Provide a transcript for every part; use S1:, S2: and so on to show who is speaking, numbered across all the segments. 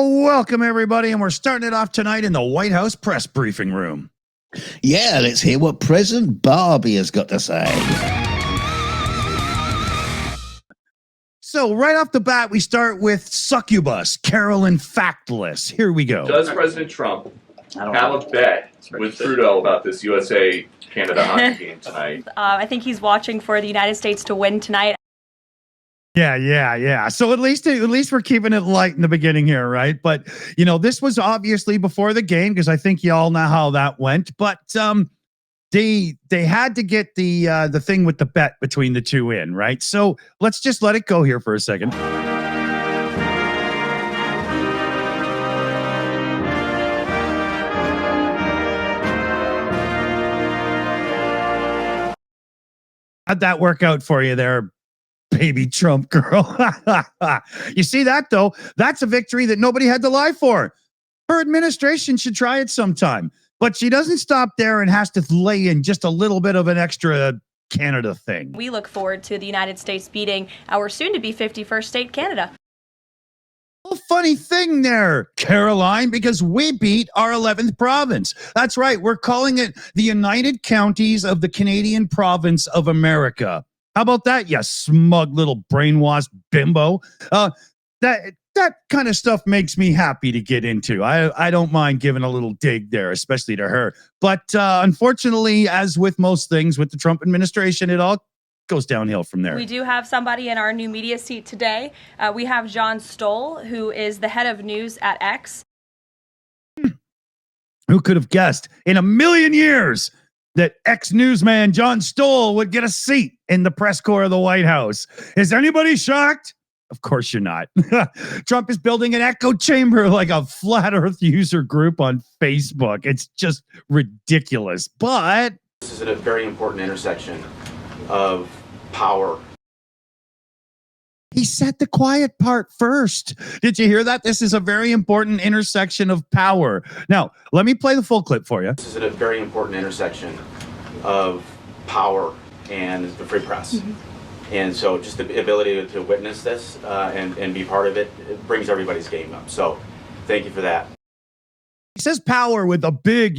S1: Welcome, everybody, and we're starting it off tonight in the White House press briefing room.
S2: Yeah, let's hear what President Barbie has got to say.
S1: So right off the bat, we start with Succubus, Karoline Factless. Here we go.
S3: Does President Trump have a bet with Trudeau about this USA-Canada hockey game tonight?
S4: I think he's watching for the United States to win tonight.
S1: Yeah. So at least we're keeping it light in the beginning here, right? But you know, this was obviously before the game because I think you all know how that went. But they had to get the thing with the bet between the two in, right? So let's just let it go here for a second. How'd that work out for you there, baby Trump girl? You see that, though? That's a victory that nobody had to lie for. Her administration should try it sometime. But she doesn't stop there and has to lay in just a little bit of an extra Canada thing.
S4: We look forward to the United States beating our soon-to-be 51st state, Canada.
S1: Well, funny thing there, Caroline, because we beat our 11th province. That's right. We're calling it the United Counties of the Canadian Province of America. How about that, you smug little brainwashed bimbo? That kind of stuff makes me happy to get into. I don't mind giving a little dig there, especially to her. But unfortunately, as with most things with the Trump administration, it all goes downhill from there.
S4: We do have somebody in our new media seat today. We have John Stoll, who is the head of news at X.
S1: Who could have guessed in a million years that ex-newsman John Stoll would get a seat in the press corps of the White House? Is anybody shocked? Of course you're not. Trump is building an echo chamber like a flat earth user group on Facebook. It's just ridiculous. But
S5: this is a very important intersection of power.
S1: He said the quiet part first. Did you hear that? This is a very important intersection of power. Now, let me play the full clip for you.
S5: This is a very important intersection of power and the free press. Mm-hmm. And so just the ability to witness this and be part of it, it brings everybody's game up. So thank you for that.
S1: He says power with a big,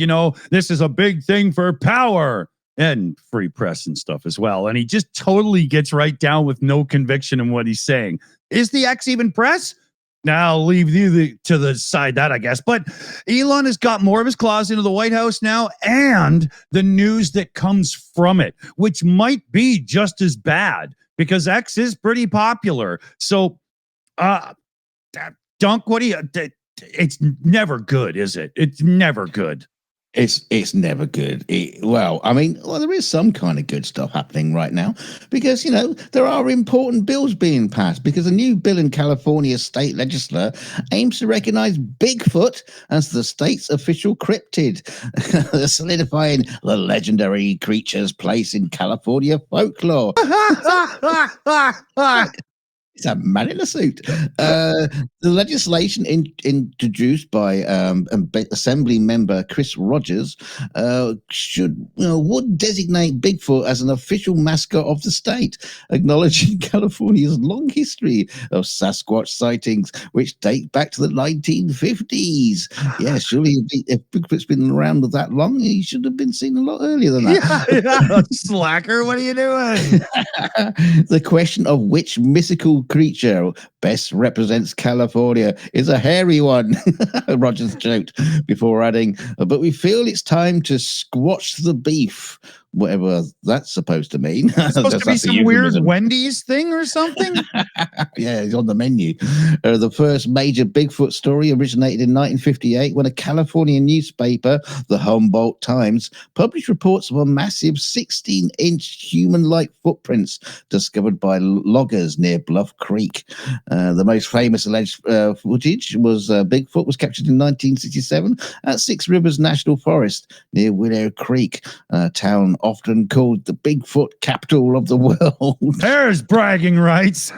S1: this is a big thing for power and free press and stuff as well. And he just totally gets right down with no conviction in what he's saying. Is the X even press? Now I'll leave you to the side that, I guess. But Elon has got more of his claws into the White House now and the news that comes from it, which might be just as bad because X is pretty popular. So, Dunk, what do you... It's never good, is it? It's never good.
S2: It's never good. There is some kind of good stuff happening right now because, there are important bills being passed because a new bill in California's state legislature aims to recognize Bigfoot as the state's official cryptid, solidifying the legendary creature's place in California folklore. It's a man in a suit. The legislation introduced by Assembly member Chris Rogers would designate Bigfoot as an official mascot of the state, acknowledging California's long history of Sasquatch sightings, which date back to the 1950s. Yeah, surely if Bigfoot's been around that long, he should have been seen a lot earlier than that.
S1: Yeah. Slacker, what are you doing?
S2: The question of which mythical creature best represents California is a hairy one, Rogers joked before adding, but we feel it's time to squash the beef, whatever that's supposed to mean.
S1: It's supposed to be some weird Wendy's thing or something?
S2: Yeah, it's on the menu. The first major Bigfoot story originated in 1958 when a California newspaper, the Humboldt Times, published reports of a massive 16-inch human-like footprints discovered by loggers near Bluff Creek. The most famous alleged footage was Bigfoot was captured in 1967 at Six Rivers National Forest near Willow Creek, a town often called the Bigfoot capital of the world.
S1: There's bragging rights.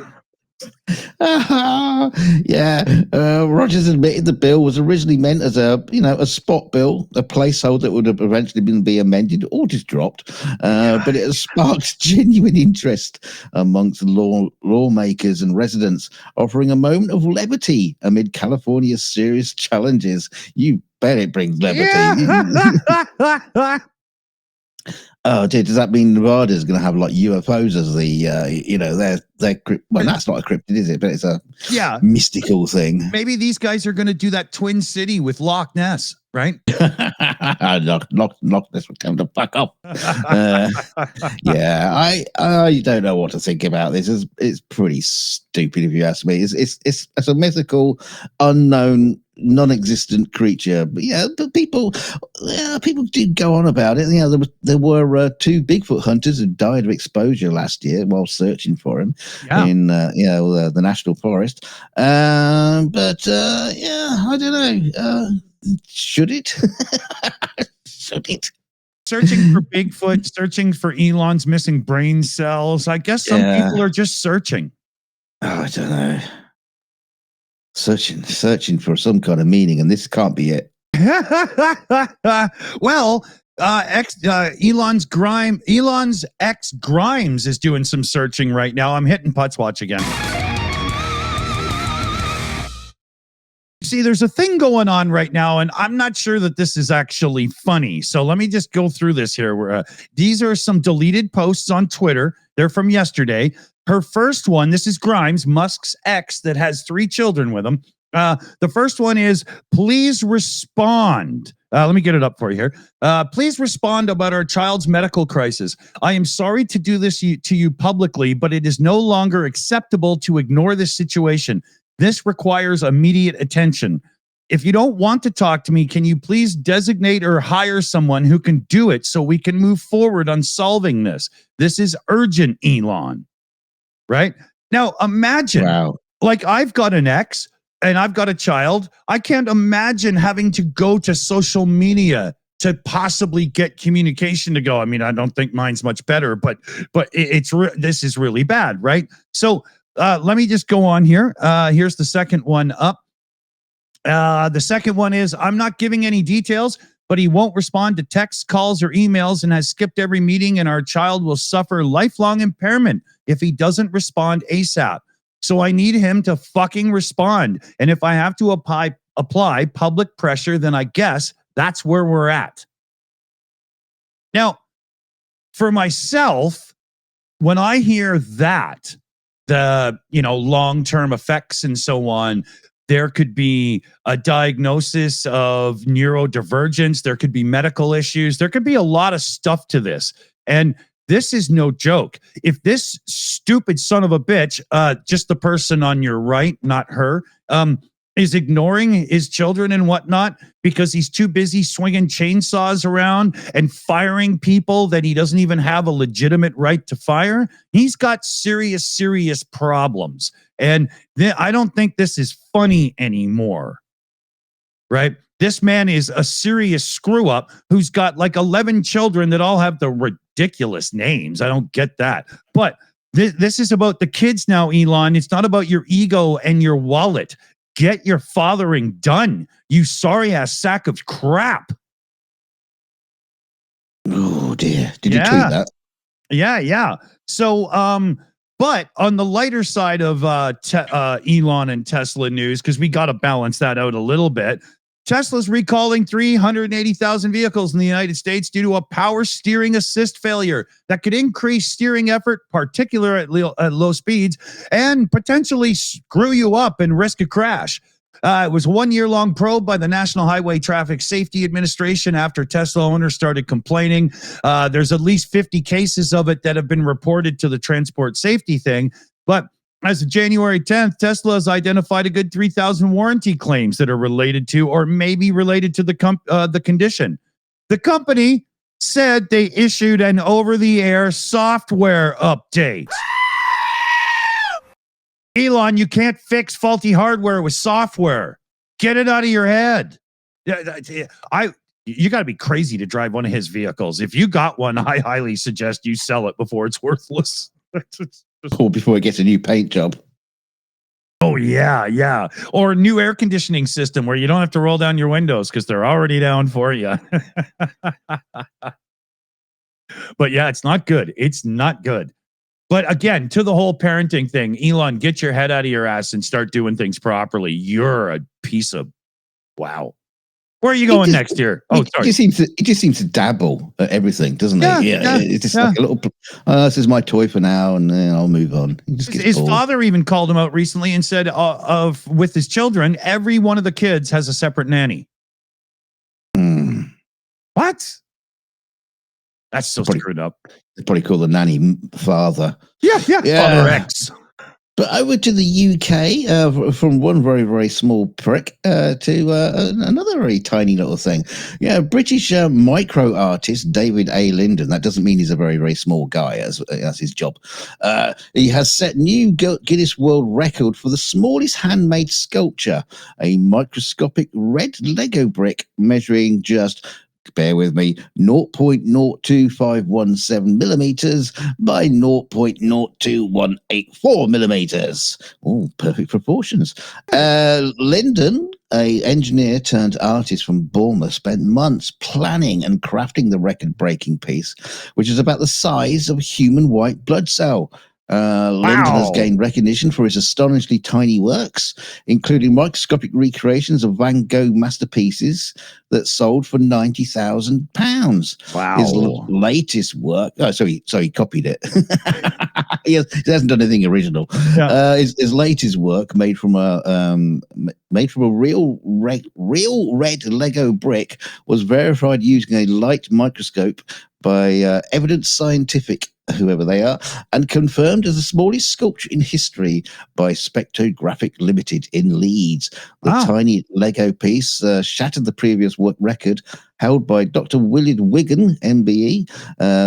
S2: Rogers admitted the bill was originally meant as a spot bill, a placeholder that would have eventually be amended or just dropped. But it has sparked genuine interest amongst lawmakers and residents, offering a moment of levity amid California's serious challenges. You bet it brings levity.
S1: Yeah.
S2: Oh, dear, does that mean Nevada's going to have like UFOs as the, well, that's not a cryptid, is it? But it's a mystical thing.
S1: Maybe these guys are going to do that Twin City with Loch Ness, right?
S2: Loch Ness will come to fuck up. I don't know what to think about this. It's pretty stupid, if you ask me. It's a mythical, unknown, non-existent creature, but people do go on about it. There were 2 Bigfoot hunters who died of exposure last year while searching for him in the national forest. I don't know. Should it? Should it?
S1: Searching for Bigfoot, searching for Elon's missing brain cells. I guess some people are just searching.
S2: Oh, I don't know. Searching for some kind of meaning, and this can't be it.
S1: Well, Elon's ex Grimes is doing some searching right now. I'm hitting Putz Watch again. See, there's a thing going on right now, and I'm not sure that this is actually funny. So let me just go through this here. These are some deleted posts on Twitter. They're from yesterday. Her first one, this is Grimes, Musk's ex that has 3 children with him. The first one is, please respond. Let me get it up for you here. Please respond about our child's medical crisis. I am sorry to do this to you publicly, but it is no longer acceptable to ignore this situation. This requires immediate attention. If you don't want to talk to me, can you please designate or hire someone who can do it so we can move forward on solving this? This is urgent, Elon. Right? Now, imagine, like I've got an ex and I've got a child. I can't imagine having to go to social media to possibly get communication to go. I mean, I don't think mine's much better, but this is really bad, right? So let me just go on here. Here's the second one up. The second one is, I'm not giving any details, but he won't respond to texts, calls, or emails and has skipped every meeting, and our child will suffer lifelong impairment if he doesn't respond ASAP. So I need him to fucking respond. And if I have to apply public pressure, then I guess that's where we're at. Now, for myself, when I hear that, the long-term effects and so on, there could be a diagnosis of neurodivergence. There could be medical issues. There could be a lot of stuff to this. And this is no joke. If this stupid son of a bitch, just the person on your right, not her, is ignoring his children and whatnot because he's too busy swinging chainsaws around and firing people that he doesn't even have a legitimate right to fire, he's got serious, serious problems. And I don't think this is funny anymore, right? This man is a serious screw up who's got like 11 children that all have the ridiculous names. I don't get that. But this is about the kids now, Elon. It's not about your ego and your wallet. Get your fathering done, you sorry ass sack of crap.
S2: Oh dear. Did you tweet that?
S1: Yeah. So, but on the lighter side of Elon and Tesla news, because we got to balance that out a little bit, Tesla's recalling 380,000 vehicles in the United States due to a power steering assist failure that could increase steering effort, particularly at low speeds, and potentially screw you up and risk a crash. It was a 1-year-long probe by the National Highway Traffic Safety Administration after Tesla owners started complaining. There's at least 50 cases of it that have been reported to the transport safety thing, but as of January 10th, Tesla has identified a good 3,000 warranty claims that are related to or maybe related to the condition. The company said they issued an over-the-air software update. Elon, you can't fix faulty hardware with software. Get it out of your head. You got to be crazy to drive one of his vehicles. If you got one, I highly suggest you sell it before it's worthless.
S2: Or before it gets a new paint job.
S1: Oh, yeah. Or new air conditioning system where you don't have to roll down your windows because they're already down for you. But yeah, it's not good. It's not good. But again, to the whole parenting thing, Elon, get your head out of your ass and start doing things properly. You're a piece of wow. Where are you going next year? Oh, sorry.
S2: It just seems to dabble at everything, doesn't it? Yeah. It's just like a little. This is my toy for now, and then I'll move on.
S1: His father even called him out recently and said, with his children, every one of the kids has a separate nanny. What? That's so screwed up.
S2: They probably call the nanny father.
S1: Yeah. Father X.
S2: But over to the UK, from one very, very small prick to another very tiny little thing. Yeah, British micro artist David A. Linden. That doesn't mean he's a very, very small guy, as that's his job. He has set new Guinness World Record for the smallest handmade sculpture, a microscopic red Lego brick measuring just, bear with me, 0.02517 millimeters by 0.02184 millimeters. Oh, perfect proportions. Linden, a engineer turned artist from Bournemouth, spent months planning and crafting the record-breaking piece, which is about the size of a human white blood cell. Linden has gained recognition for his astonishingly tiny works, including microscopic recreations of Van Gogh masterpieces that sold for £90,000.
S1: Wow!
S2: His latest work. So he copied it. he hasn't done anything original. Yeah. His latest work, made from a real red Lego brick, was verified using a light microscope by Evidence Scientific, whoever they are, and confirmed as the smallest sculpture in history by Spectrographic Limited in Leeds. The tiny Lego piece shattered the previous work record held by Dr. Willard Wigan, MBE,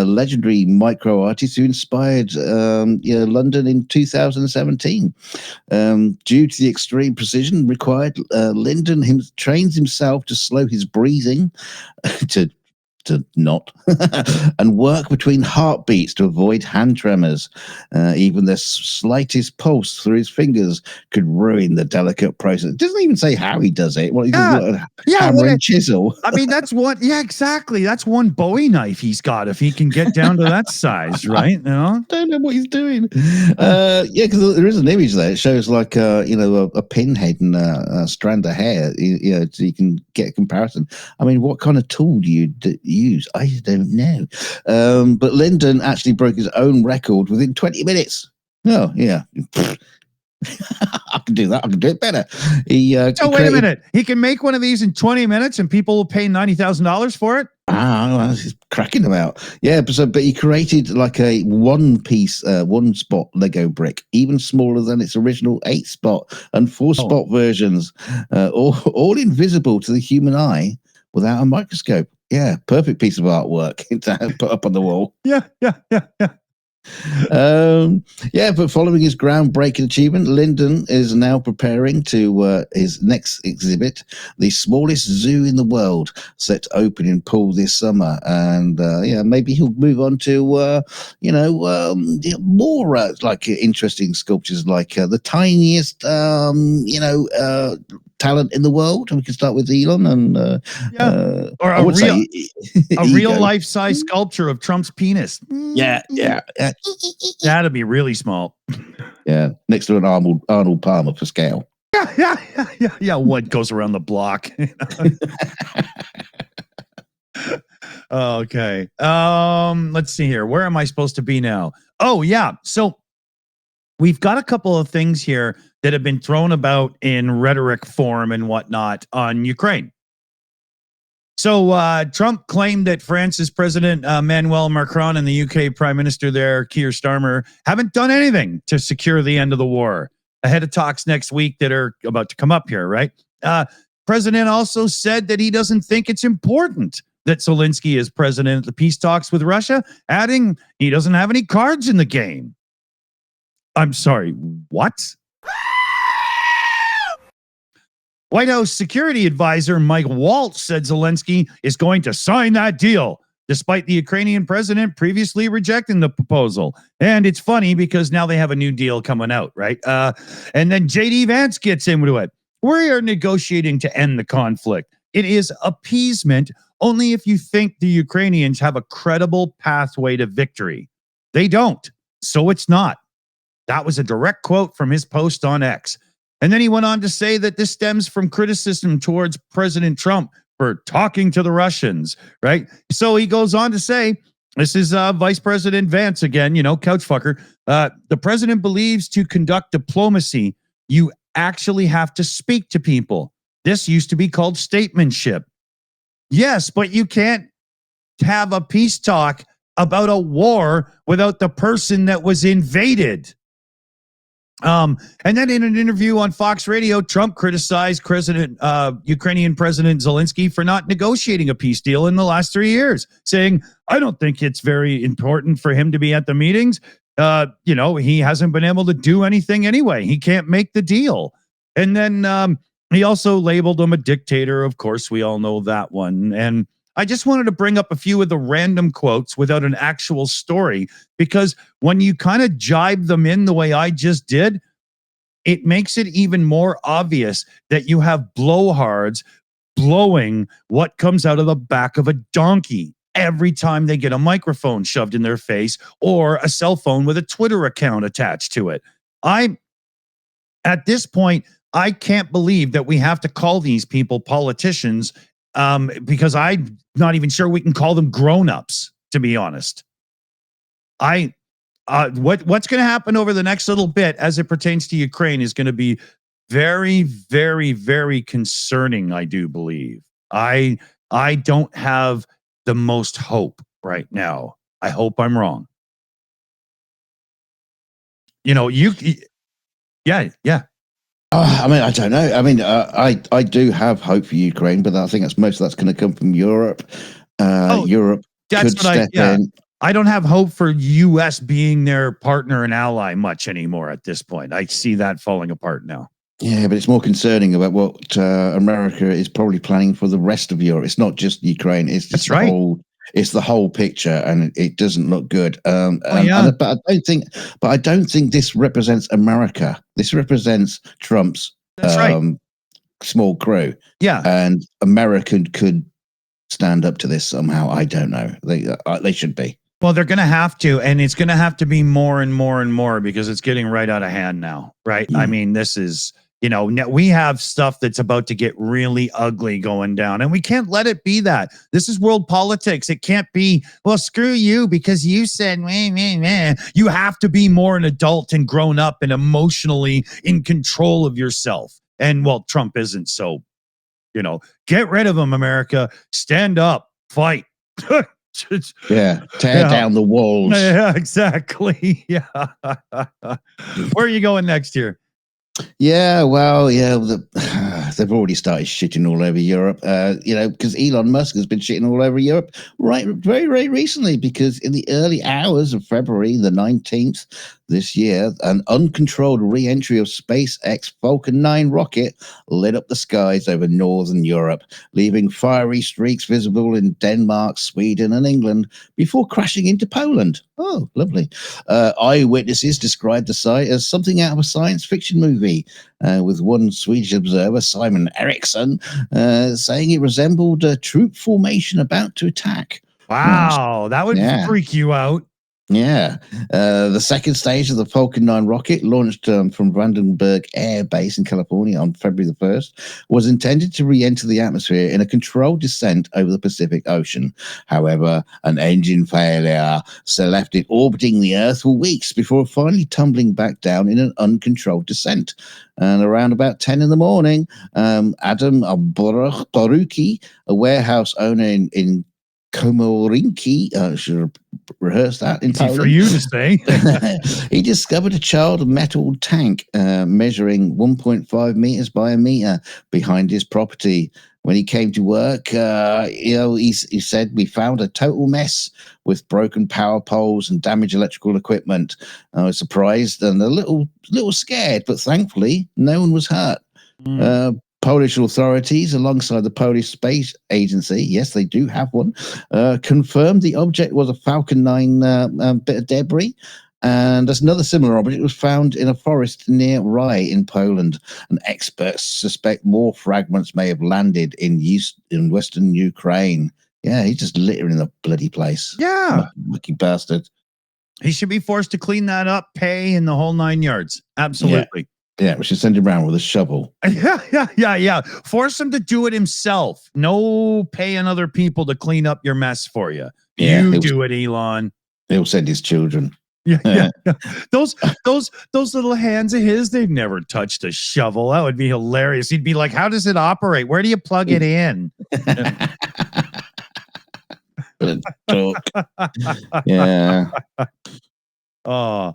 S2: legendary micro artist who inspired London in 2017. Due to the extreme precision required, Linden trains himself to slow his breathing to not and work between heartbeats to avoid hand tremors. Even the slightest pulse through his fingers could ruin the delicate process. It doesn't even say how he does it. Well, hammer and chisel.
S1: I mean, that's what. Yeah, exactly. That's one Bowie knife he's got. If he can get down to that size, right? No,
S2: don't know what he's doing. Because there is an image there. It shows like a pinhead and a strand of hair. So you can get a comparison. I mean, what kind of tool do you use? I don't know. But Linden actually broke his own record within 20 minutes. Oh, yeah. I can do that. I can do it better.
S1: Wait a minute. He can make one of these in 20 minutes and people will pay $90,000 for it?
S2: Well, this is cracking them out. Yeah, but he created like a one spot Lego brick, even smaller than its original 8-spot and 4-spot versions, all invisible to the human eye without a microscope. Yeah, perfect piece of artwork to put up on the wall.
S1: Yeah.
S2: But following his groundbreaking achievement, Linden is now preparing to his next exhibit, the smallest zoo in the world, set to open in Poole this summer. And maybe he'll move on to more like interesting sculptures, like the tiniest talent in the world. And we can start with Elon and
S1: or a real life size sculpture of Trump's penis.
S2: Yeah.
S1: That'd be really small.
S2: Yeah, next to an Arnold Palmer for scale.
S1: Yeah. What goes around the block? Okay. Let's see here. Where am I supposed to be now? Oh, yeah. So we've got a couple of things here that have been thrown about in rhetoric form and whatnot on Ukraine. So Trump claimed that France's President Emmanuel Macron and the UK Prime Minister there, Keir Starmer, haven't done anything to secure the end of the war ahead of talks next week that are about to come up here, right? President also said that he doesn't think it's important that Zelensky is president at the peace talks with Russia, adding he doesn't have any cards in the game. I'm sorry, what? White House security advisor Mike Waltz said Zelensky is going to sign that deal. despite the Ukrainian president previously rejecting the proposal. And it's funny because now they have a new deal coming out, right? And then JD Vance gets into it. We are negotiating to end the conflict. It is appeasement only if you think the Ukrainians have a credible pathway to victory. They don't, so it's not. That was a direct quote from his post on X. And then he went on to say that this stems from criticism towards President Trump for talking to the Russians, right? So he goes on to say, this is Vice President Vance again, couch fucker. The president believes to conduct diplomacy, you actually have to speak to people. This used to be called statementship. Yes, but you can't have a peace talk about a war without the person that was invaded. And then in an interview on Fox Radio, Trump criticized Ukrainian President Zelensky for not negotiating a peace deal in the last 3 years, saying, I don't think it's very important for him to be at the meetings. He hasn't been able to do anything anyway. He can't make the deal. And then he also labeled him a dictator. Of course, we all know that one. And I just wanted to bring up a few of the random quotes without an actual story, because when you kind of jibe them in the way I just did, it makes it even more obvious that you have blowhards blowing what comes out of the back of a donkey every time they get a microphone shoved in their face or a cell phone with a Twitter account attached to it. At this point, I can't believe that we have to call these people politicians, because I'm not even sure we can call them grown-ups, to be honest. What's going to happen over the next little bit as it pertains to Ukraine is going to be very, very, very concerning, I do believe. I don't have the most hope right now. I hope I'm wrong. Yeah.
S2: I don't know. I do have hope for Ukraine, but I think most of that's going to come from Europe. Europe could step in.
S1: I don't have hope for U.S. being their partner and ally much anymore at this point. I see that falling apart now.
S2: Yeah, but it's more concerning about what America is probably planning for the rest of Europe. It's not just Ukraine. It's just it's the whole picture, and it doesn't look good. But I don't think this represents America. This represents Trump's small crew.
S1: Yeah,
S2: and America could stand up to this somehow. I don't know. They should be.
S1: Well, they're going to have to, and it's going to have to be more and more and more because it's getting right out of hand now, right? I mean, this is, we have stuff that's about to get really ugly going down, and we can't let it be that. This is world politics. It can't be, well, screw you because you said, meh, meh, meh. You have to be more an adult and grown up and emotionally in control of yourself. And, well, Trump isn't, so, get rid of him, America. Stand up, fight.
S2: Tear down the walls.
S1: Yeah, exactly. Yeah. Where are you going next year?
S2: Yeah, well, they've already started shitting all over Europe, because Elon Musk has been shitting all over Europe very, very recently, because in the early hours of February the 19th this year, an uncontrolled re-entry of SpaceX Falcon 9 rocket lit up the skies over northern Europe, leaving fiery streaks visible in Denmark, Sweden, and England before crashing into Poland. Oh, lovely. Eyewitnesses described the sight as something out of a science fiction movie, with one Swedish observer, Simon Eriksson, saying it resembled a troop formation about to attack.
S1: Wow, that would freak you out.
S2: Yeah. The second stage of the Falcon 9 rocket, launched from Vandenberg Air Base in California on February the 1st, was intended to re-enter the atmosphere in a controlled descent over the Pacific Ocean. However, an engine failure left it orbiting the Earth for weeks before finally tumbling back down in an uncontrolled descent. And around about 10 in the morning, Adam Baruki, a warehouse owner in Komorinki, should have rehearsed that in Poland.
S1: For you to say.
S2: He discovered a child metal tank measuring 1.5 meters by a meter behind his property. When he came to work, he said, "We found a total mess with broken power poles and damaged electrical equipment. I was surprised and a little scared, but thankfully no one was hurt." Polish authorities, alongside the Polish Space Agency, yes, they do have one, confirmed the object was a Falcon 9 bit of debris. And there's another similar object was found in a forest near Rye in Poland. And experts suspect more fragments may have landed in western Ukraine. Yeah, he's just littering the bloody place.
S1: Yeah.
S2: Lucky bastard.
S1: He should be forced to clean that up, pay, and the whole 9 yards. Absolutely.
S2: Yeah, we should send him around with a shovel.
S1: Yeah. Force him to do it himself. No paying other people to clean up your mess for you.
S2: Yeah,
S1: you do it, Elon.
S2: He'll send his children.
S1: Yeah. Those little hands of his, they've never touched a shovel. That would be hilarious. He'd be like, how does it operate? Where do you plug it in?
S2: Yeah.
S1: Oh,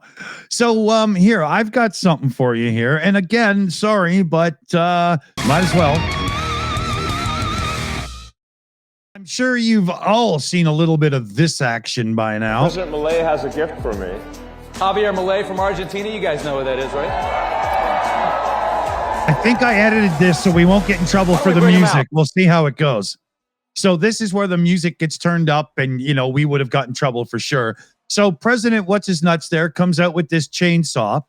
S1: so here, I've got something for you here. And again, sorry, but might as well. I'm sure you've all seen a little bit of this action by now.
S6: President Milei has a gift for me. Javier Milei from Argentina. You guys know what that is, right?
S1: I think I edited this so we won't get in trouble for the music. We'll see how it goes. So this is where the music gets turned up and, you know, we would have gotten trouble for sure. So President What's-His-Nuts there comes out with this chainsaw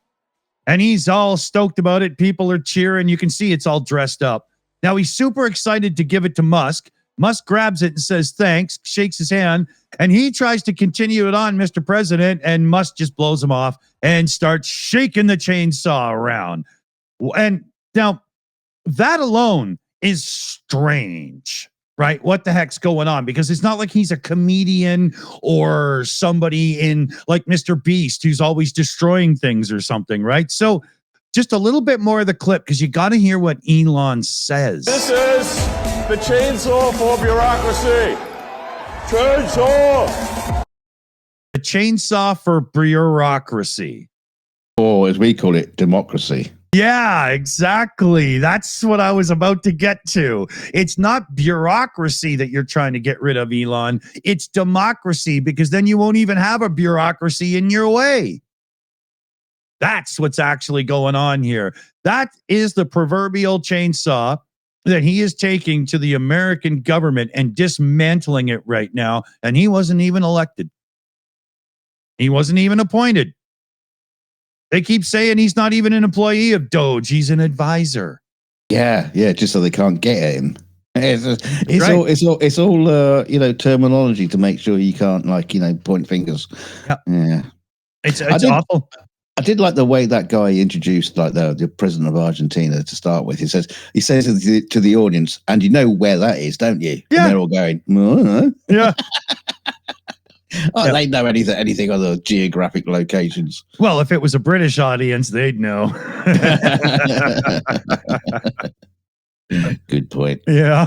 S1: and he's all stoked about it. People are cheering. You can see it's all dressed up. Now he's super excited to give it to Musk. Musk grabs it and says, thanks, shakes his hand, and he tries to continue it on, Mr. President, and Musk just blows him off and starts shaking the chainsaw around. And now that alone is strange. Right? What the heck's going on? Because it's not like he's a comedian or somebody in like Mr. Beast who's always destroying things or something, right? So just a little bit more of the clip because you got to hear what Elon says.
S6: This is the chainsaw for bureaucracy. Chainsaw!
S1: The chainsaw for bureaucracy.
S2: Or as we call it, democracy.
S1: Yeah, exactly. That's what I was about to get to. It's not bureaucracy that you're trying to get rid of, Elon. It's democracy, because then you won't even have a bureaucracy in your way. That's what's actually going on here. That is the proverbial chainsaw that he is taking to the American government and dismantling it right now. And he wasn't even elected. He wasn't even appointed. They keep saying he's not even an employee of Doge. He's an advisor.
S2: Yeah, just so they can't get at him. It's
S1: right.
S2: It's all you know, terminology to make sure you can't, like, you know, point fingers. Yeah.
S1: It's awful.
S2: I did like the way that guy introduced, like, the president of Argentina to start with. He says to the audience, and you know where that is, don't you?
S1: Yeah.
S2: And they're all going, oh.
S1: Yeah.
S2: They know anything other geographic locations.
S1: Well, if it was a British audience, they'd know.
S2: Good point.
S1: Yeah.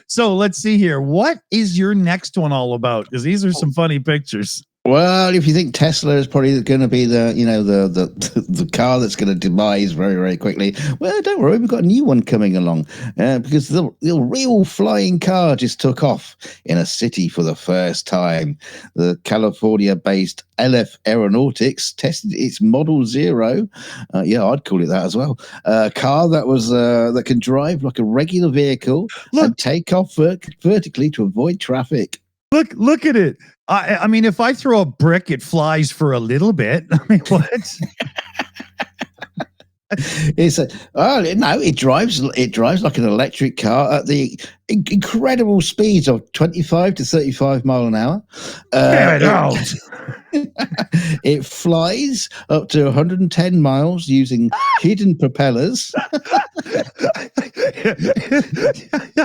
S1: So let's see here. What is your next one all about? Because these are some funny pictures.
S2: Well, if you think Tesla is probably going to be the car that's going to demise very, very quickly, well, don't worry, we've got a new one coming along because the real flying car just took off in a city for the first time. The California-based LF Aeronautics tested its Model Zero. I'd call it that as well. A car that can drive like a regular vehicle and take off vertically to avoid traffic.
S1: Look at it. I mean, if I throw a brick, it flies for a little bit. I mean, what?
S2: It drives like an electric car at the incredible speeds of 25 to 35 mile an hour. It flies up to 110 miles using hidden propellers.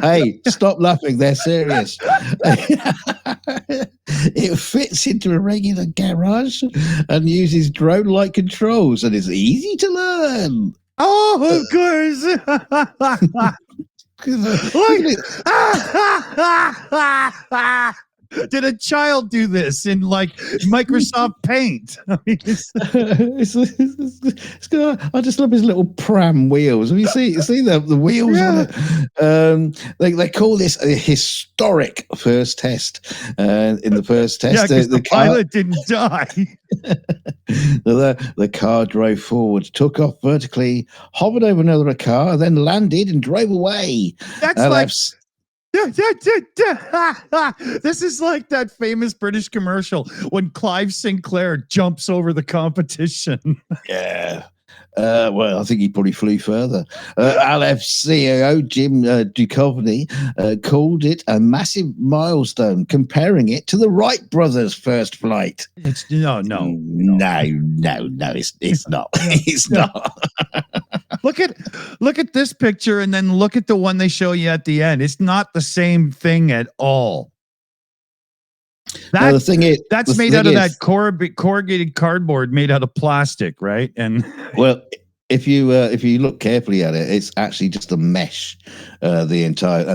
S2: Hey, stop laughing. They're serious. It fits into a regular garage and uses drone-like controls and is easy to learn.
S1: Oh, of course. Did a child do this in like Microsoft Paint? I mean,
S2: I just love his little pram wheels. Have you see the wheels on it? They call this a historic first test. In the first test,
S1: the pilot didn't die.
S2: The car drove forward, took off vertically, hovered over another car, then landed and drove away.
S1: That's like. This is like that famous British commercial when Clive Sinclair jumps over the competition.
S2: Yeah. Well, I think he probably flew further. LF CEO Jim Duchovny called it a massive milestone, comparing it to the Wright brothers' first flight.
S1: It's no.
S2: It's not. It's not.
S1: Look at this picture, and then look at the one they show you at the end. It's not the same thing at all.
S2: The thing is,
S1: that's made out of that corrugated cardboard made out of plastic, right? And
S2: well, if you look carefully at it, it's actually just a mesh. The entire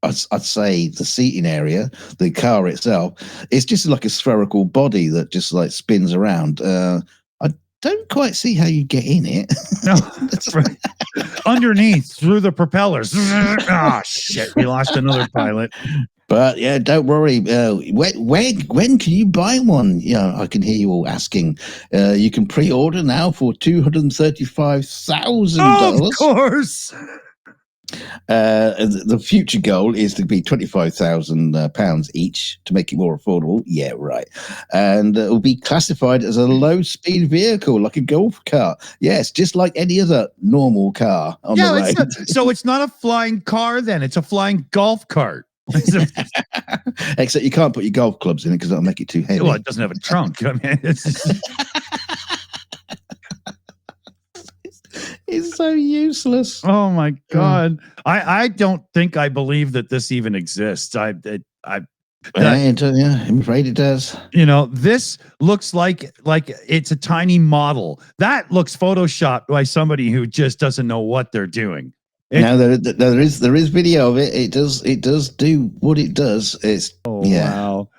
S2: I'd say the seating area, the car itself, it's just like a spherical body that just like spins around. I don't quite see how you get in it.
S1: No, that's right. Underneath, through the propellers. Shit, we lost another pilot.
S2: But yeah, don't worry. When can you buy one? I can hear you all asking. You can pre-order now for $235,000.
S1: Of course.
S2: The future goal is to be £25,000 each to make it more affordable. Yeah, right. And it will be classified as a low-speed vehicle, like a golf cart. Yes, just like any other normal car on the road.
S1: So it's not a flying car then. It's a flying golf cart.
S2: Except you can't put your golf clubs in it because that'll make it too heavy.
S1: Well, it doesn't have a trunk. I mean,
S2: it's so useless.
S1: Oh my God. I don't think I believe that this even exists. I'm
S2: afraid it does.
S1: This looks like it's a tiny model. That looks photoshopped by somebody who just doesn't know what they're doing.
S2: Now there is video of it. It does do what it does.
S1: Wow.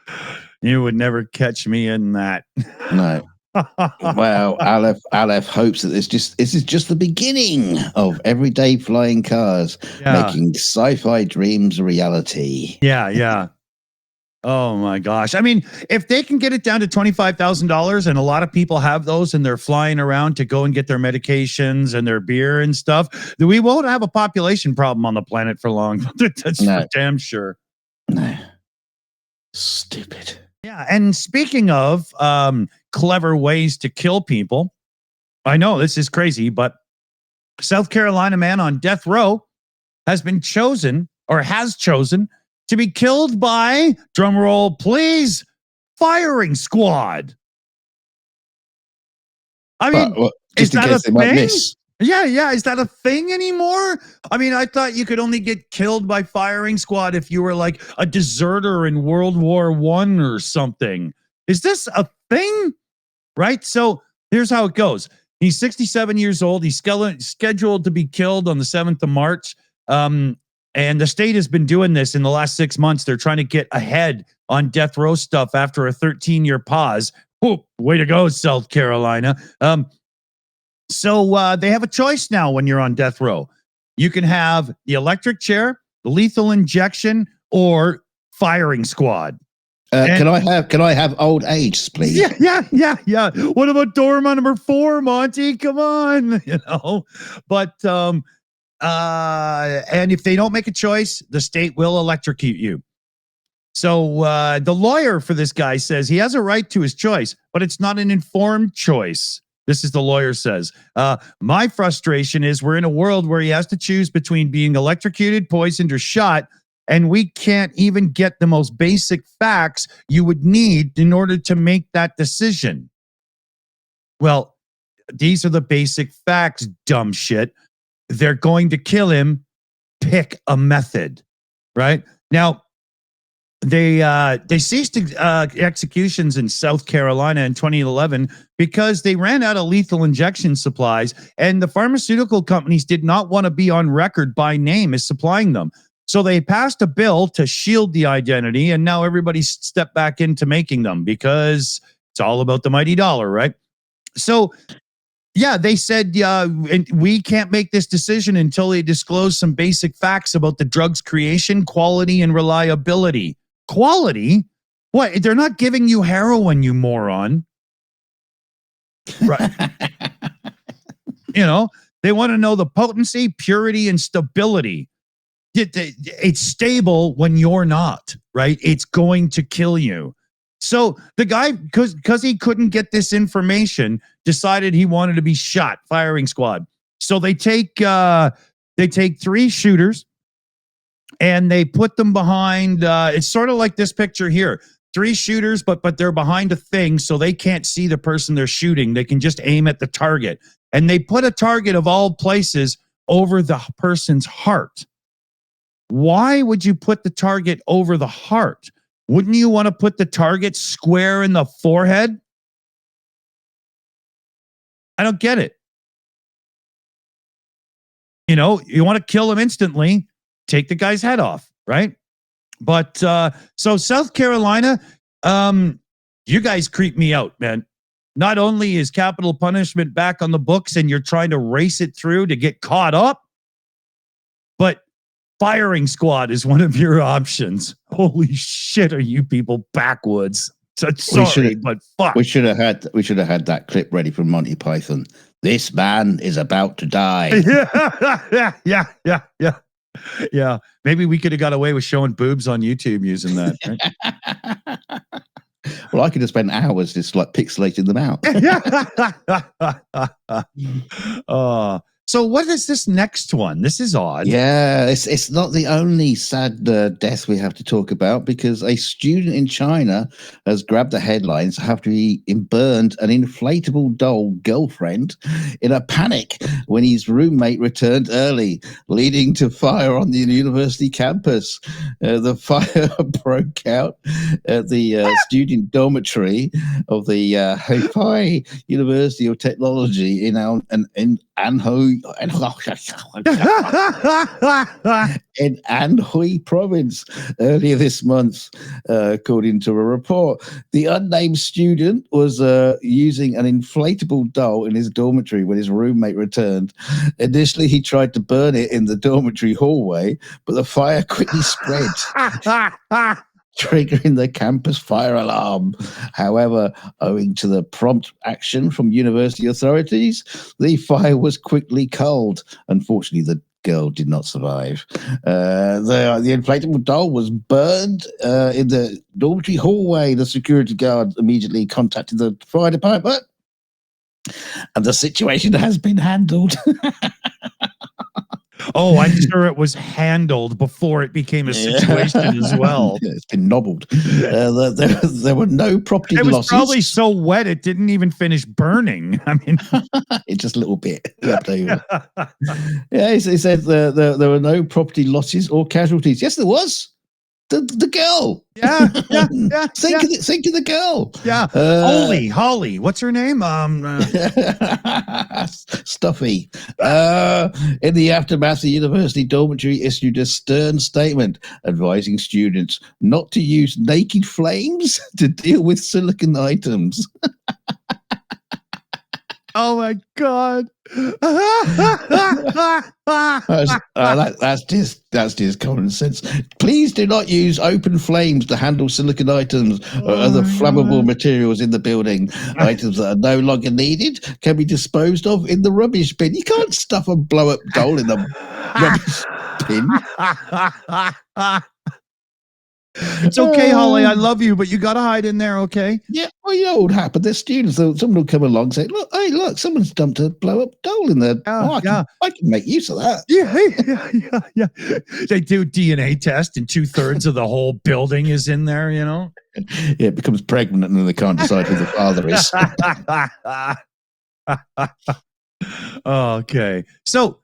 S1: You would never catch me in that.
S2: No. Well, Aleph hopes that this is just the beginning of everyday flying cars, making sci-fi dreams a reality.
S1: Yeah. Oh my gosh. I mean, if they can get it down to $25,000, and a lot of people have those and they're flying around to go and get their medications and their beer and stuff, we won't have a population problem on the planet for long. That's for damn sure.
S2: No. Stupid.
S1: Yeah. And speaking of clever ways to kill people, I know this is crazy, but South Carolina man on death row has chosen to be killed by, drumroll please, firing squad. I mean, is that a thing? Yeah. Is that a thing anymore? I mean, I thought you could only get killed by firing squad if you were like a deserter in World War I or something. Is this a thing? Right? So here's how it goes. He's 67 years old. He's scheduled to be killed on the 7th of March. And the state has been doing this in the last 6 months. They're trying to get ahead on death row stuff after a 13-year pause. Oh, way to go, South Carolina. So they have a choice now when you're on death row. You can have the electric chair, the lethal injection, or firing squad.
S2: Can I have old age, please?
S1: Yeah. What about Dorma number 4, Monty? Come on, But and if they don't make a choice, the state will electrocute you. So the lawyer for this guy says he has a right to his choice, but it's not an informed choice. This is the lawyer says. My frustration is we're in a world where he has to choose between being electrocuted, poisoned, or shot, and we can't even get the most basic facts you would need in order to make that decision. Well, these are the basic facts, dumb shit. They're going to kill him. Pick a method, right? Now, they ceased executions in South Carolina in 2011 because they ran out of lethal injection supplies, and the pharmaceutical companies did not want to be on record by name as supplying them. So they passed a bill to shield the identity, and now everybody's stepped back into making them because it's all about the mighty dollar, right? So, yeah, they said, we can't make this decision until they disclose some basic facts about the drug's creation, quality, and reliability. Quality? What? They're not giving you heroin, you moron. Right. They want to know the potency, purity, and stability. It's stable when you're not, right? It's going to kill you. So the guy, because he couldn't get this information, decided he wanted to be shot, firing squad. So they take 3 shooters and they put them behind, it's sort of like this picture here. 3 shooters, but they're behind a thing, so they can't see the person they're shooting. They can just aim at the target. And they put a target of all places over the person's heart. Why would you put the target over the heart? Wouldn't you want to put the target square in the forehead? I don't get it. You want to kill him instantly, take the guy's head off, right? But so South Carolina, you guys creep me out, man. Not only is capital punishment back on the books and you're trying to race it through to get caught up, but firing squad is one of your options. Holy shit, are you people backwoods? Sorry, but fuck.
S2: We should have had that clip ready from Monty Python. This man is about to die.
S1: Yeah. Maybe we could have got away with showing boobs on YouTube using that. Right?
S2: Well, I could have spent hours just like pixelating them out.
S1: So what is this next one? This is odd.
S2: Yeah, it's not the only sad death we have to talk about, because a student in China has grabbed the headlines after he burned an inflatable doll girlfriend in a panic when his roommate returned early, leading to fire on the university campus. The fire broke out at the student dormitory of the Hefei University of Technology in Anhui province earlier this month, according to a report. The unnamed student was using an inflatable doll in his dormitory when his roommate returned. Initially, he tried to burn it in the dormitory hallway, but the fire quickly spread, triggering the campus fire alarm. However, owing to the prompt action from university authorities, the fire was quickly culled. Unfortunately, the girl did not survive. The inflatable doll was burned in the dormitory hallway. The security guard immediately contacted the fire department, and the situation has been handled.
S1: Oh, I'm sure it was handled before it became a situation as well.
S2: Yeah, it's been nobbled. There were no property losses.
S1: It was probably so wet it didn't even finish burning. I mean,
S2: it's just a little bit left over. Yeah, he said there were no property losses or casualties. Yes, there was. The girl.
S1: Yeah.
S2: Think of the girl.
S1: Yeah. Holly. What's her name?
S2: Stuffy. In the aftermath, the university dormitory issued a stern statement advising students not to use naked flames to deal with silicon items.
S1: Oh my God.
S2: That's just common sense. Please do not use open flames to handle silicon items or other flammable materials in the building. Items that are no longer needed can be disposed of in the rubbish bin. You can't stuff a blow-up doll in the rubbish bin.
S1: It's okay, Holly. I love you, but you got to hide in there, okay?
S2: Yeah, well, you know what would happen? There's students, someone will come along and say, look, someone's dumped a blow-up doll in there. I can make use of that.
S1: Yeah. They do DNA test and 2/3 of the whole building is in there, you know?
S2: Yeah, it becomes pregnant and then they can't decide who the father is.
S1: Okay. So,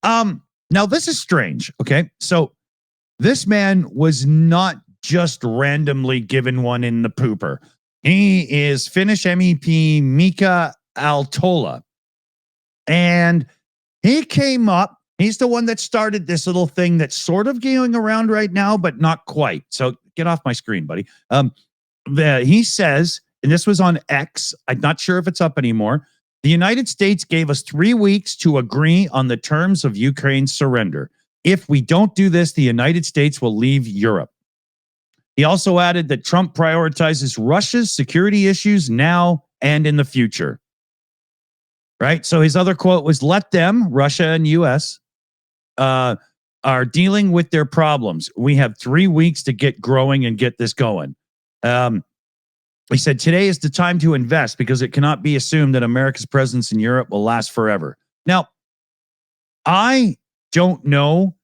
S1: now this is strange, okay? So, this man was not just randomly given one in the pooper. He is Finnish MEP Mika Aaltola. And he came up He's the one that started this little thing that's sort of going around right now, but not quite. So get off my screen, buddy. He says, and this was on X, I'm not sure if it's up anymore. The United States gave us 3 weeks to agree on the terms of Ukraine's surrender. If we don't do this, the United States will leave Europe. He also added that Trump prioritizes Russia's security issues now and in the future. Right? So his other quote was, let them, Russia and US, are dealing with their problems. We have 3 weeks to get growing and get this going. He said, today is the time to invest because it cannot be assumed that America's presence in Europe will last forever. Now, I don't know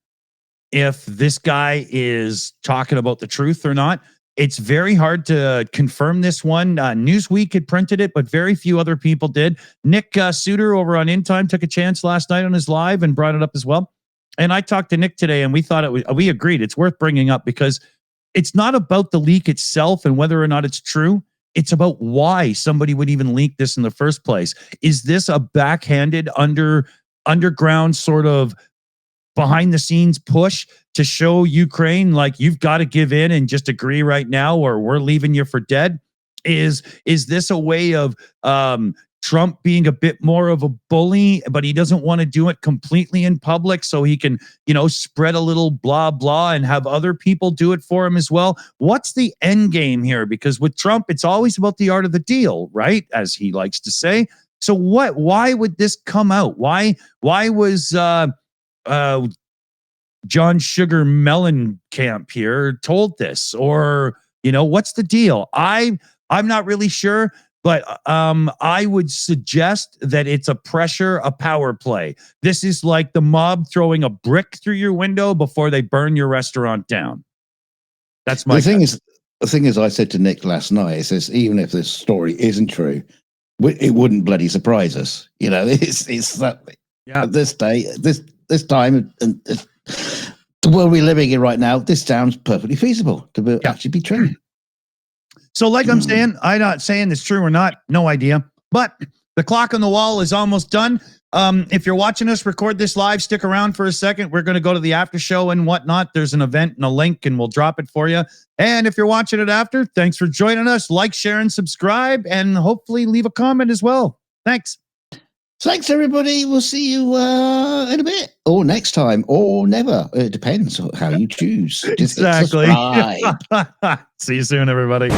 S1: if this guy is talking about the truth or not. It's very hard to confirm this one. Newsweek had printed it, but very few other people did. Nick Suter over on In Time took a chance last night on his live and brought it up as well. And I talked to Nick today, and we thought we agreed it's worth bringing up because it's not about the leak itself and whether or not it's true. It's about why somebody would even leak this in the first place. Is this a backhanded underground sort of behind the scenes push to show Ukraine like you've got to give in and just agree right now or we're leaving you for dead? Is this a way of Trump being a bit more of a bully, but he doesn't want to do it completely in public so he can, spread a little blah, blah and have other people do it for him as well? What's the end game here? Because with Trump, it's always about the art of the deal, right? As he likes to say. So why would this come out? Why was John Sugar Mellencamp here told this? Or, what's the deal? I'm not really sure. But I would suggest that it's a power play. This is like the mob throwing a brick through your window before they burn your restaurant down. That's my
S2: thing. The thing is, I said to Nick last night, it says, even if this story isn't true, it wouldn't bloody surprise us. It's that at this day, this time, and the world we're living in right now, this sounds perfectly feasible to actually be true.
S1: So like I'm saying, I'm not saying it's true or not, no idea. But the clock on the wall is almost done. If you're watching us record this live, stick around for a second. We're going to go to the after show and whatnot. There's an event and a link, and we'll drop it for you. And if you're watching it after, thanks for joining us. Like, share, and subscribe, and hopefully leave a comment as well. Thanks.
S2: Thanks, everybody. We'll see you in a bit, or next time, or never. It depends on how you choose. Just
S1: exactly.
S2: subscribe.
S1: See you soon, everybody.